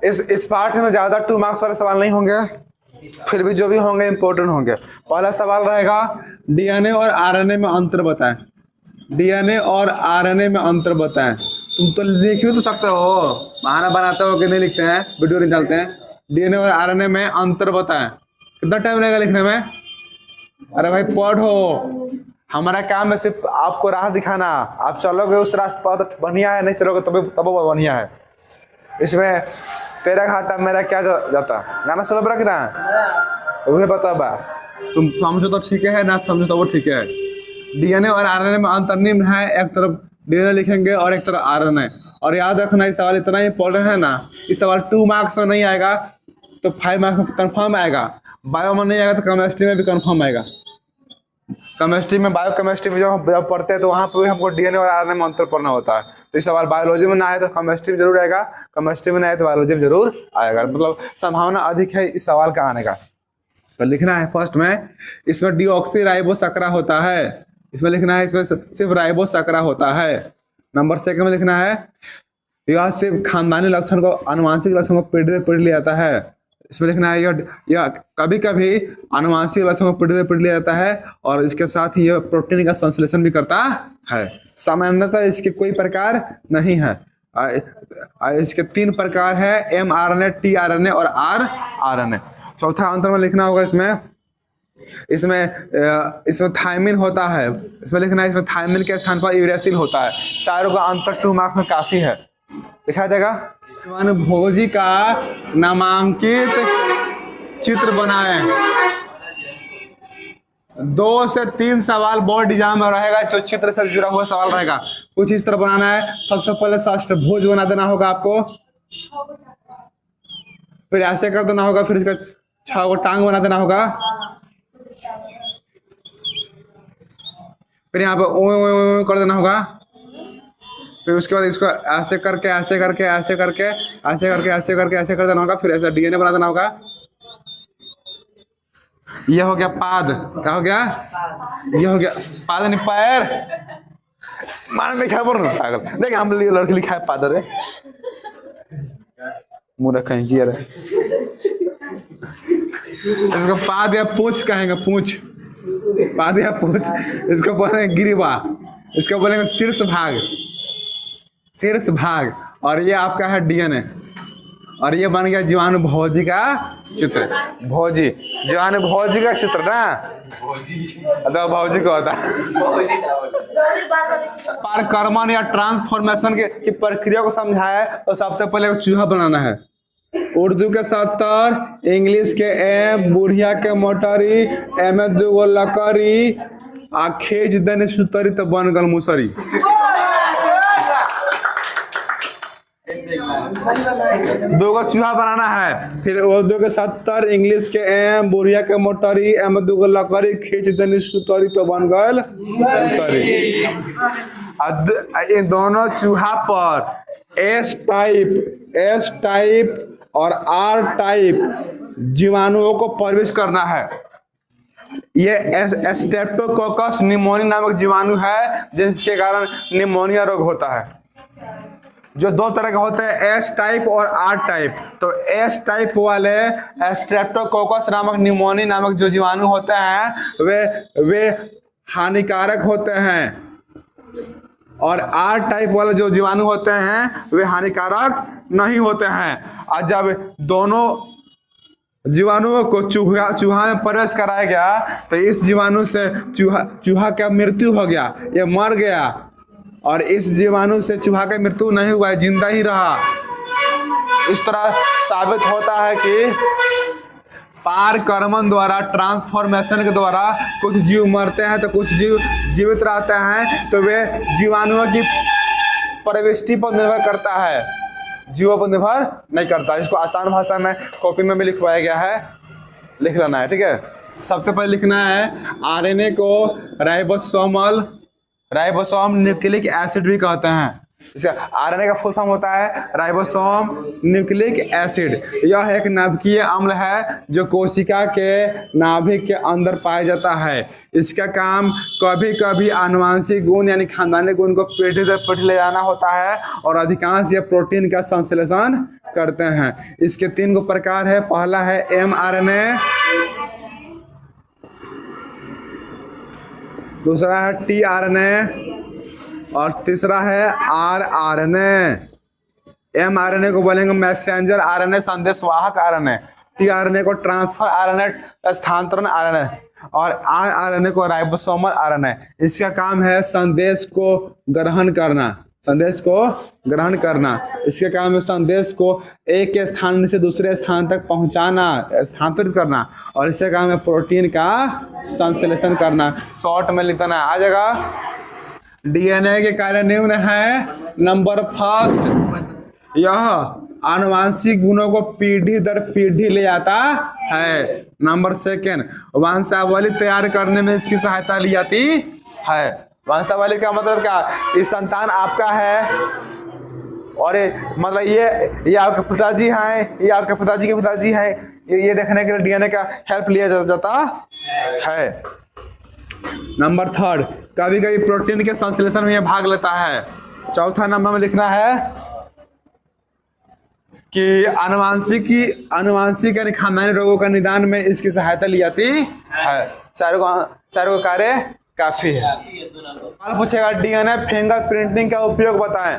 इस पार्ट में ज्यादा 2 मार्क्स वाले सवाल नहीं होंगे, फिर भी जो भी होंगे इंपॉर्टेंट होंगे। पहला सवाल रहेगा डीएनए और आरएनए में अंतर बताएं। डीएनए और आरएनए में अंतर बताएं। तुम तो लिख भी तो सकते हो, बहाना बनाते हो कि नहीं लिखते हैं, वीडियो निकालते हैं। डीएनए और आरएनए में अंतर बताएं। कितना टाइम लगेगा लिखने में? अरे भाई पढ़ो, हमारा काम है सिर्फ आपको राह दिखाना। आप चलोगे उस रास्ते पर तो बढ़िया है, नहीं चलोगे तब वो बढ़िया है। इसमें तेरा घाटा मेरा क्या जाता। गाना सुनो बरा कि ना, वही बता बा। तुम समझो तो ठीक है, ना समझो तो वो ठीक है। डीएनए और आरएनए में अंतर निम्न है। एक तरफ डीएनए लिखेंगे और एक तरफ आरएनए। और याद रखना इस सवाल इतना इंपॉर्टेंट है ना, इस सवाल 2 मार्क्स में नहीं आएगा तो 5 मार्क्स में कंफर्म आएगा। बायो में नहीं आएगा तो केमिस्ट्री में भी कंफर्म आएगा। केमिस्ट्री में, बायो केमिस्ट्री में जब पढ़ते हैं तो वहाँ पर भी हमको डीएनए और आरएनए में अंतर पढ़ना होता है। तो इस सवाल बायोलॉजी में ना आए तो केमिस्ट्री में जरूर आएगा, केमिस्ट्री में ना आए तो बायोलॉजी में जरूर आएगा। मतलब संभावना अधिक है इस सवाल का आने का। तो लिखना है फर्स्ट में, इसमें डीऑक्सीराइबोसैकरा होता है। इसमें लिखना है इसमें सिर्फ राइबोसैकरा होता है। नंबर 2 में लिखना है यह सिर्फ खानदानी लक्षण को, अनुवांशिक लक्षण को पीढ़ी ले जाता है। इसमें लिखना है यह कभी कभी अनुवांशिक लक्षण को पीढ़ी ले जाता है और इसके साथ ही यह प्रोटीन का संश्लेषण भी करता है। सामान्यतः इसके कोई प्रकार नहीं है। इसके 3 प्रकार है, mRNA, tRNA और rRNA। चौथा अंतर में लिखना होगा इसमें थायमिन होता है। इसमें लिखना है इसमें थायमिन के स्थान पर यूरेसिल होता है। चारों का अंतर 2 मार्क्स में काफी है, लिखा जाएगा। भोजी का नामांकित चित्र बनाएं। 2 से 3 सवाल बोर्ड एग्जाम में रहेगा, जो चित्र से जुड़ा हुआ सवाल रहेगा। कुछ इस तरह बनाना है। सबसे पहले षष्ठभुज बना देना होगा आपको, फिर ऐसे कर देना होगा, फिर इसका 6 टांग बना देना होगा, फिर यहाँ पे ओ कर देना होगा, फिर उसके बाद इसको ऐसे करके ऐसे करके ऐसे करके ऐसे करके ऐसे करके ऐसे कर देना होगा, फिर ऐसा डीएनए बना देना होगा। ये हो गया पाद। क्या हो गया? ये हो गया पाद, नहीं पैर। मान में क्या बोल रहा पागल। देख हम लड़के लिखा है पादर है, मुंह कहीं किया रहे। इसको पाद या पूछ कहेंगे, पूछ, पाद या पूछ। इसको बोलेंगे गिरिवा, इसको बोलेंगे शीर्ष भाग, शीर्ष भाग। और ये आपका है डीएनए। और ये बन गया जीवाणु भोजी का चित्र। भोजी, जीवाणु भोजी का चित्र ना, अथवा भोजी को होता है। पारकर्मण या ट्रांसफॉर्मेशन की प्रक्रिया को समझाया तो सबसे पहले चूहा बनाना है। उर्दू के 70, इंग्लिश के ए, बुढ़िया के मोटरी, एमे 2 लकड़ी, खेज देने सुतरी तो बन गल मुसरी। 2 चूहा बनाना है। फिर उर्दू के 70, इंग्लिश के एम, बुढ़िया के मोटरी, एमे 2 लकड़ी, खींच देनी सुतरी तो बन गल मुसरी। इन दोनों चूहा पर एस टाइप और आर टाइप जीवाणुओं को प्रवेश करना है। ये स्ट्रेप्टोकोकस निमोनिया नामक जीवाणु है, जिसके कारण निमोनिया रोग होता है। जो 2 तरह के होते हैं, एस टाइप और आर टाइप। तो एस टाइप वाले स्ट्रेप्टोकोकस नामक निमोनिया नामक जो जीवाणु होते हैं वे हानिकारक होते हैं, और आर टाइप वाले जो जीवाणु होते हैं वे हानिकारक नहीं होते हैं। और जब दोनों जीवाणुओं को चूहा में प्रवेश कराया गया तो इस जीवाणु से चूहा का मृत्यु हो गया, ये मर गया। और इस जीवाणु से चूहा का मृत्यु नहीं हुआ, जिंदा ही रहा। इस तरह साबित होता है कि पारकर्मण द्वारा, ट्रांसफॉर्मेशन के द्वारा कुछ जीव मरते हैं तो कुछ जीव जीवित रहते हैं। तो वे जीवाणुओं की प्रविष्टि पर निर्भर करता है, जीवों पर निर्भर नहीं करता। इसको आसान भाषा में कॉपी में भी लिखवाया गया है, लिख लेना है, ठीक है। सबसे पहले लिखना है आरएनए को राइबोसोम न्यूक्लिक एसिड भी कहते हैं। इसका आरएनए का फुल फॉर्म होता है राइबोसोम न्यूक्लिक एसिड। यह एक नाभिकीय अम्ल है जो कोशिका के नाभिक के अंदर पाया जाता है। इसका काम कभी कभी आनुवंशिक गुण यानी खानदानी गुण को पीढ़ी दर पीढ़ी ले जाना होता है और अधिकांश ये प्रोटीन का संश्लेषण करते हैं। इसके 3 गो प्रकार है। पहला है mRNA, दूसरा है tRNA और तीसरा है rRNA। mRNA को बोलेंगे मैसेंजर आरएनए, संदेशवाहक आरएनए। tRNA को ट्रांसफर आरएनए, स्थानांतरण आरएनए और rRNA को राइबोसोमल आरएनए। इसका काम है संदेश को ग्रहण करना, संदेश को ग्रहण करना। इसके काम है संदेश को एक के स्थान से दूसरे स्थान तक पहुंचाना, स्थानांतरित करना। और इसका काम है प्रोटीन का संश्लेषण करना। शॉर्ट में लिखना आ जाएगा। डीएनए के कार्य निम्न है। नंबर फर्स्ट, यह आनुवांशिक गुणों को पीढ़ी दर पीढ़ी ले जाता है। नंबर सेकेंड, वंशावली तैयार करने में इसकी सहायता ली जाती है। वंशावली का मतलब क्या? इस संतान आपका है और मतलब ये आपके पिताजी हैं, ये आपके पिताजी के पिताजी हैं, ये देखने के लिए डीएनए का हेल्प लिया जाता है। नंबर थर्ड, कभी कभी प्रोटीन के संश्लेषण में यह भाग लेता है। चौथा नंबर में लिखना है कि आनुवांशिक यानी खानदानी रोगों का निदान में इसकी सहायता ली जाती है। चारों को कार्य काफी है। सवाल पूछेगा डीएनए फिंगरप्रिंटिंग का उपयोग बताएं,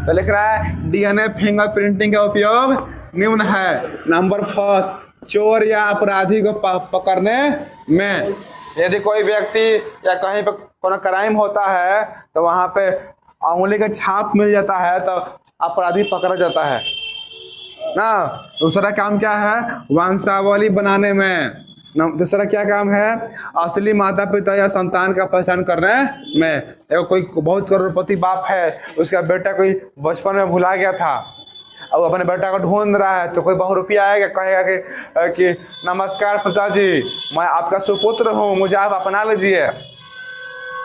तो लिख रहा है डीएनए फिंगरप्रिंटिंग का उपयोग निम्न है। नंबर फर्स्ट, चोर या अपराधी को पकड़ने में। यदि कोई व्यक्ति या कहीं पर कोई क्राइम होता है तो वहां पे उंगली का छाप मिल जाता है तो अपराधी पकड़ा जाता है ना। दूसरा काम क्या है? वंशावली बनाने में। दूसरा क्या काम है? असली माता पिता या संतान का पहचान करने में। देखो कोई बहुत करोड़पति बाप है, उसका बेटा कोई बचपन में भुला गया था और अपने बेटा को ढूंढ रहा है, तो कोई बहुरूपिया आएगा कहेगा कि नमस्कार पिताजी, मैं आपका सुपुत्र हूँ, मुझे आप अपना लीजिए।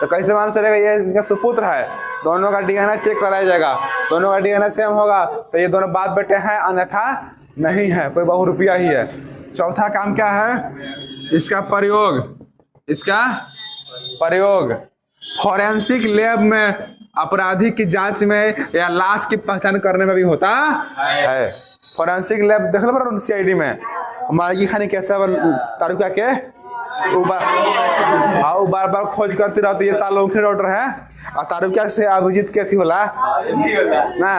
तो कैसे मालूम चलेगा ये इसका सुपुत्र है? दोनों का डीएनए चेक कराया जाएगा, दोनों का डीएनए सेम होगा तो ये दोनों बाप बेटे हैं, अन्यथा नहीं है, कोई बहुरूपिया ही है। चौथा काम क्या है? इसका प्रयोग फॉरेंसिक लैब में अपराधी की जांच में या लाश की पहचान करने में भी होता है। फॉरेंसिक लैब देख लो सीआईडी में हमारी खानी कैसे तारुका के बार बार खोज करती रहती है। सालों के डॉक्टर है और तारुका से अभिजीत के थी होला ना।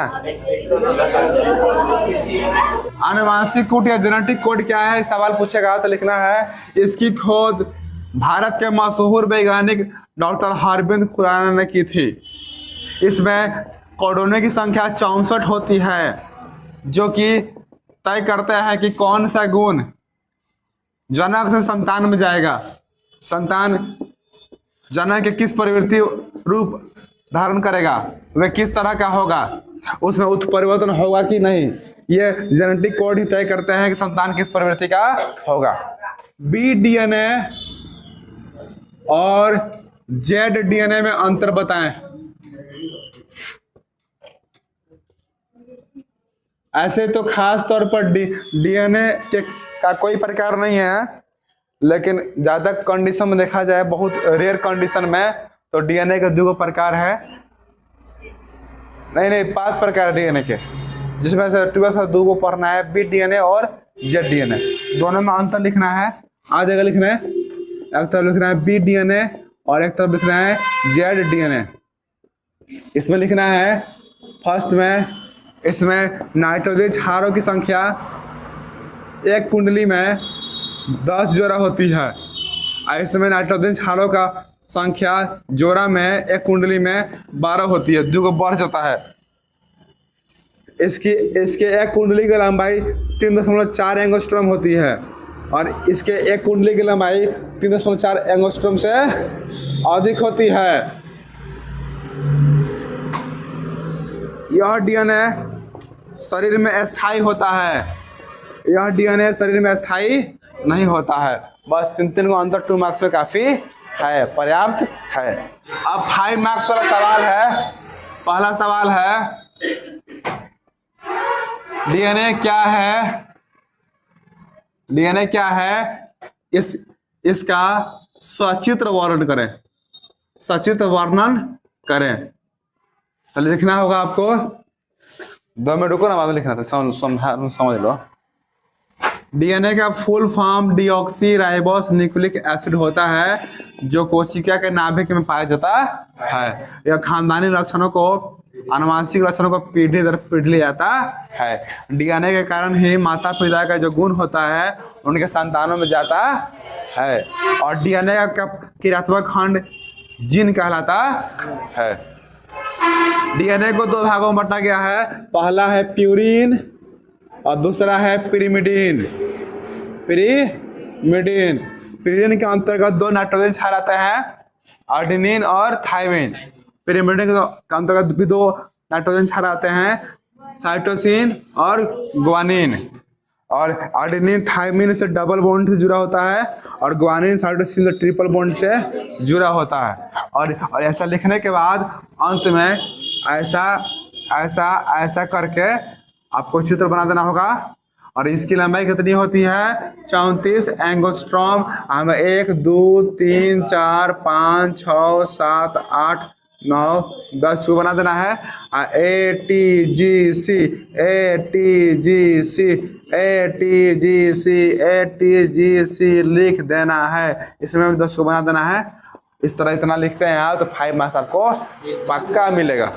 आनुवांशिक कोड या जेनेटिक कोड क्या है सवाल पूछेगा तो लिखना है इसकी खोज भारत के मशहूर वैज्ञानिक डॉक्टर अरविंद खुराना ने की थी। इसमें कोडों की संख्या 64 होती है जो कि तय करते हैं कि कौन सा गुण जनक से संतान में जाएगा, संतान जनक के किस प्रवृत्ति रूप धारण करेगा, वह किस तरह का होगा, उसमें उत्परिवर्तन होगा कि नहीं। ये जेनेटिक कोड ही तय करते हैं कि संतान किस प्रवृत्ति का होगा। बी डीएनए और जेड डीएनए में अंतर बताएं। ऐसे तो खास तौर पर डीएनए का कोई प्रकार नहीं है, लेकिन ज्यादा कंडीशन में देखा जाए, बहुत रेयर कंडीशन में तो डीएनए के 2 प्रकार है। नहीं 5 प्रकार डीएनए के, जिसमें से 2 को पढ़ना है, बी डीएनए और जेड डीएनए। दोनों में अंतर लिखना है। आ जाएगा लिखना है, एक तरफ लिखना है बी डीएनए और एक तरफ लिखना है जेड डीएनए। इसमें लिखना है फर्स्ट में, इसमें नाइट्रोजन क्षारों की संख्या एक कुंडली में 10 जोड़ा होती है। इसमें नाइट्रोजन क्षारों का संख्या जोड़ा में एक कुंडली में 12 होती है, 2 को बढ़ जाता है। इसके एक कुंडली की लंबाई 3.4 एंगस्ट्रॉम होती है और इसके एक कुंडली की लंबाई 3.4 एंगस्ट्रॉम से अधिक होती है। यह डीएनए शरीर में अस्थायी होता है, यह डीएनए शरीर में अस्थायी नहीं होता है। बस 3 को अंतर 2 मार्क्स में काफी है, पर्याप्त है। अब 5 मार्क्स वाला सवाल है। पहला सवाल है डीएनए क्या है, डीएनए क्या है, इसका सचित्र वर्णन करें, सचित्र वर्णन करें। चलिए लिखना होगा आपको, 2 मिनट रुको ना, बाद में लिखना था, समझ लो। डीएनए का full form deoxy ribose nucleic acid होता है, जो कोशिका के नाभिक में पाया जाता है। यह खानदानी लक्षणों को, आनुवंशिक लक्षणों को पीढ़ी दर पीढ़ी लिया जाता है। डीएनए के कारण ही माता पिता का जो गुण होता है उनके संतानों में जाता है। और डीएनए का क्रियात्मक खंड जीन कहलाता है। डीएनए को 2 भागों में बांटा गया है, पहला है प्यूरिन और दूसरा है पिरिमिडिन। पिरिमिडिन, प्यूरिन के अंतर्गत 2 नाइट्रोजन क्षार आते हैं, आर्जिनिन और थायमिन। पिरिमिडिन के अंतर्गत भी 2 नाइट्रोजन क्षार आते हैं, साइटोसिन और ग्वानिन। और आर्जिनिन थायमिन से डबल बॉन्ड से जुड़ा होता है और ग्वानिन साइटोसिन से ट्रिपल बॉन्ड से जुड़ा होता है। और ऐसा लिखने के बाद अंत में ऐसा करके आपको चित्र बना देना होगा। और इसकी लंबाई कितनी होती है? 34 एंगस्ट्रॉम। हमें 1 2 3 4 5 6 7 8 9 10 को बना देना है। ATGC ATGC ATGC ATGC लिख देना है। इसमें भी 10 को बना देना है। इस तरह इतना लिखते हैं आप तो 5 मार्क्स आपको पक्का मिलेगा।